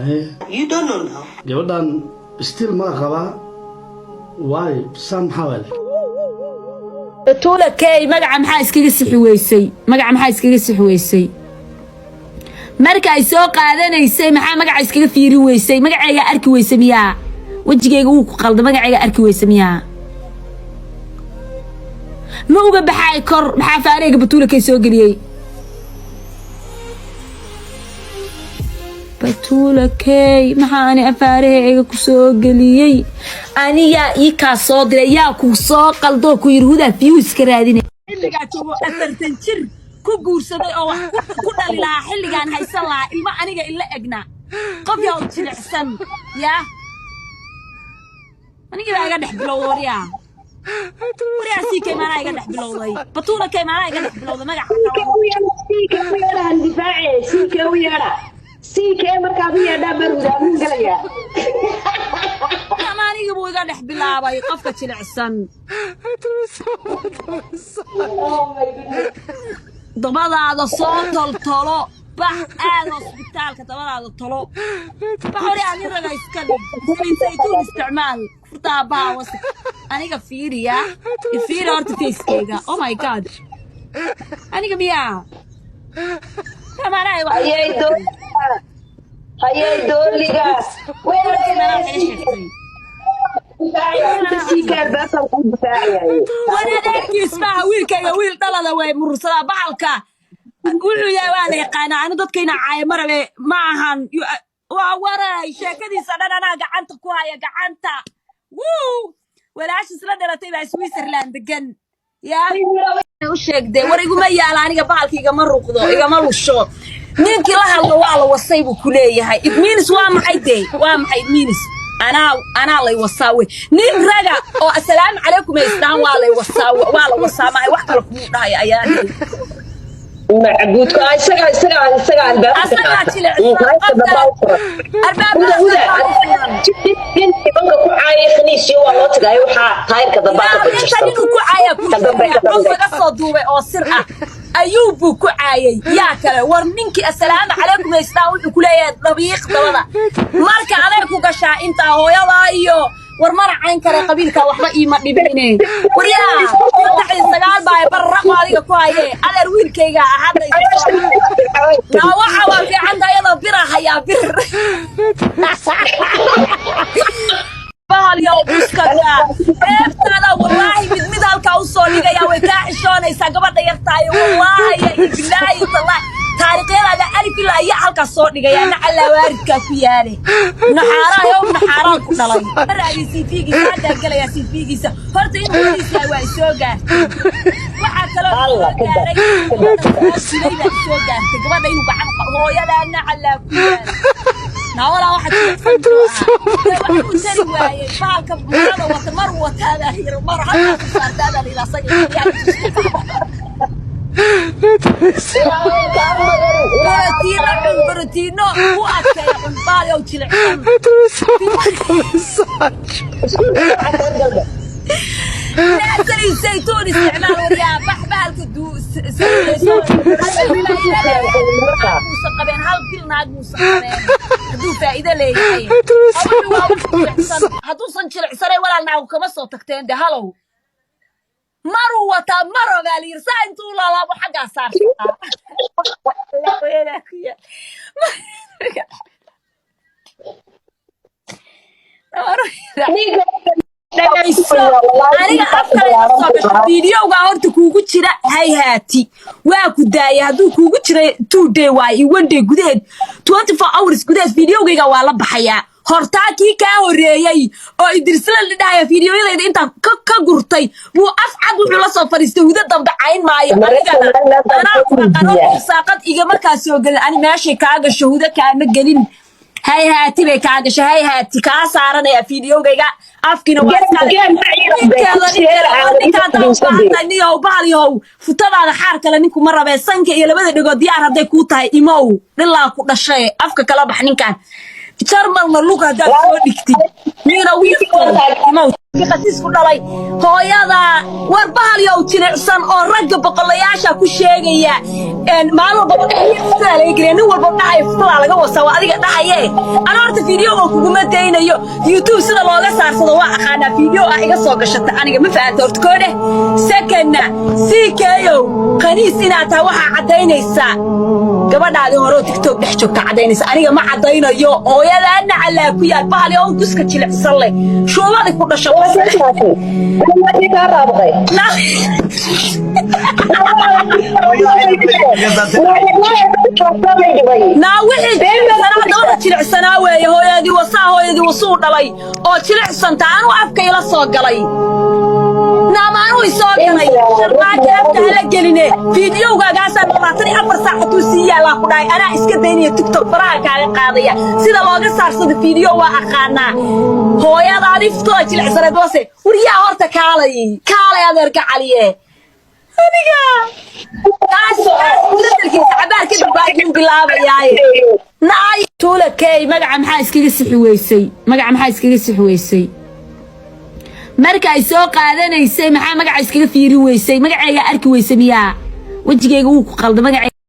You don't know now. gabadhan still ma qaba why somehow tuula kay magaca maxaa iskaga sixi weysay marka ay soo qaadanaysay maxaa magaca iskaga fiiri weysay magacayga arki weysay miyaa wajigayga uu ku qalda magacayga arki weysay miyaa ma uga baxay kor maxaa faareyga batuula kay soo galiyay batuula kay maxaa ani afaareyga ku soo galiyay aniga ii ka soo diray yaa ku soo qaldo ku yirhuda views ka raadinay xilliga joogo afartan jir ku guursaday oo wax ku dhali lahaa xilligan haysan lahaa ilma aniga ila egna qof yaa u jilicsan yaa aniga iga dhex bilowday si kay maana iga dhex bilowday batuula kay maana iga dhex bilowday magaca سيكي مركز يا دابر ودابر قليا ما أنا يبغى يقعد حبلا باي قفة العسن ضبط هذا صوت الطلو بح هذا سبيتال كتبنا هذا الطلو بحوري أنا رجع يسكلم زيتون استعمال فرطة وسط أنا كفيري يا كفيري أرتفيس كيجا أو ماي جاد أنا كبيا كمان هيا دوليغا وين وانا داكي اسمها ويلكا يا ويل دلدا way mursada baalka wuxuu yahay waa la yaqaan aan dadkeena caay marabe ma ahan waa waray sheekadiisa dhanana gacanta ku haya gacanta wuu walaash isla dhalatay baa Switzerland degan yaa u sheegday war iguma yaala aniga baalkiiga ma ruqdo igama lusho ninkii la hadlo waa la wasay buu ku leeyahay it means waa maxay day waa maxay it means ana lay wasaawe nin raga oo assalaamu calaykum istaan waa la wasaamay wax kale ku dhahay ayaan معبود كاي سجع الباب بنتي بنك كوعاي خنيس يو والله تجاي وحا تاير كدباك بتشتغل كوعاي صدوبه oo sir ah ayuubu ku caayay yaa kale war ninkii assalaamu calaykum istaan wuxuu ku leeyahay dabiiq dabada marka aday ku gashaa inta hooyada iyo war maracayn kare qabiilka waxba iima dhibineen war yaa taxay sagaal baa barraq adiga ku hayay adeer wiilkayga ahaday waxa waa fiican dayada biraha bir bahal yow buskada eeftada wallahi mid halka u soo dhigaya way ka xishoonaysa gabadha yartaayo wallahi billahi tallahi taariikhda alif ilaa ya halka soo dhigaya nacala waaridka ku yaale naxaaraan ku dhalay raadisi fiigiisa hada galaya si fiigiisa horta inuu wadiisa waa soo gaartay waxa kale oo gaaray soo gaartay gabadha inuu gacan hooyada nacala ku yaale ناولا واحد تري واي فالك مرة وتمر وتادا هير مرة حتى صار هذا اللي لاصق بروتينو هو أكل بالي أو تلع ناكل الزيتون استعمال ويا بحبالك دوس مسقبين هل كل ناق مسقبين هدو فائدة ليه هدو صنشل عسري ولا نعو كما صوتكتين ده هلو مروة مرة قالي رسا انتو لا لا حقا صار فيديوغا horta kuugu jira hayhaati waa ku daayay haduu kuugu jira 2 day way 1 day gudaheed 24 hours gudaheed fiidiyowgayga waa la baxaya hortaakii ka horeeyay oo idrisla la dhahay fiidiyoyada inta ka gurtay wuu afcad wuxuu la soo fariistay wada dambe cayn maayo aniga saaqad iga markaas soo galin ani meeshay kaaga shahuuda kaama gelin hayhaati bay kaaga hayhaati ka saaranaya fiidiyowgayga afkina waa niyo baaliyo futadaada xaar kale ninku ma rabee sanka iyo labada dhigood diyaar haday ku tahay imow dhilaa ku dhashay afka kala bax ninkan jarmalna lug haddaad soo dhigtid miina wiilkaqasiisku dhalay hooyada war bahalyow jilicsan oo ragga boqolayaasha ku sheegaya maalin walba futada laga geliya nin walba dhacay futada laga wasaa waa adiga dhacaye ana horta fiidiyoga kuguma daynayo youtube sida looga saarsado waa aqaanaa fiidiyo ah iga soo gashata aniga ma fahanto horta koodhe secondna CKow qaniis inaad tahay waxaa caddaynaysaa gabadhaadii hore oo tiktok dhex joogta caddaynaysa aniga ma caddaynayo hooyadaana calaa ku yaal bahalyo oo duska jilicsan leh shuubadi ku dhasho wixii jilicsanaa weeye hooyadii wasuu dhalay oo jilicsanta anu afka ila soo galay naamaanu isoo galay sharmaake afka hala geline fiidiyowgaagaasaa 24 saacatuu sii yaalaa ku dhahay anaa iska daynaya tiktok faraha kaaga qaadaya sida looga saarsado fiidiyo waa aqaanaa hooyadaadii futada jilicsaneed wase wariyaa horta kaalay adeerka caliye aniga dadalkiisa cabaar kadib baakin bilaabayaaye naay tuulakey magaca maxaa iskaga sixi weysay marka ay soo qaadanaysay maxaa magaca iskaga fiiri weysay magacayga arki weysay miyaa wajigayga uu ku qaldo magaca